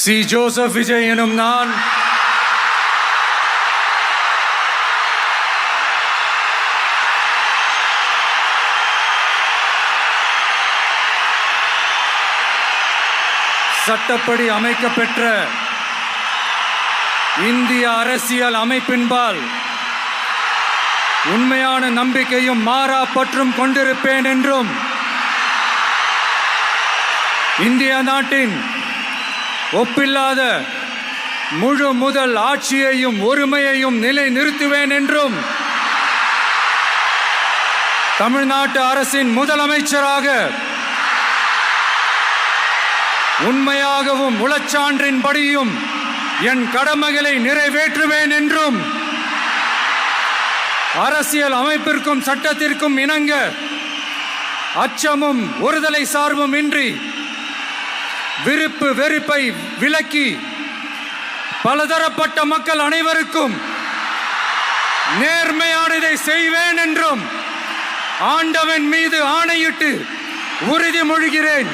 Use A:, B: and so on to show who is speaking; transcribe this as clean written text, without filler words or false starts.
A: C. Joseph Vijay எனும் நான் சட்டப்படி அமைக்கப்பெற்ற இந்திய அரசியல் அமைப்பின்பால் உண்மையான நம்பிக்கையும் மாறா பற்றும் கொண்டிருப்பேன் என்றும் இந்திய நாட்டின் ஒப்பில்லாத முழு முதல் ஆட்சியையும் ஒருமையையும் நிலை நிறுத்துவேன் என்றும் தமிழ்நாட்டு அரசின் முதலமைச்சராக உண்மையாகவும் உளச்சான்றின்படியும் என் கடமைகளை நிறைவேற்றுவேன் என்றும் அரசியல் அமைப்பிற்கும் சட்டத்திற்கும் இணங்க அச்சமும் ஒருதலை சார்பும் இன்றி விருப்பு வெறுப்பை விலக்கி பலதரப்பட்ட மக்கள் அனைவருக்கும் நேர்மையானதை செய்வேன் என்றும் ஆண்டவன் மீது ஆணையிட்டு உறுதிமொழிகிறேன்.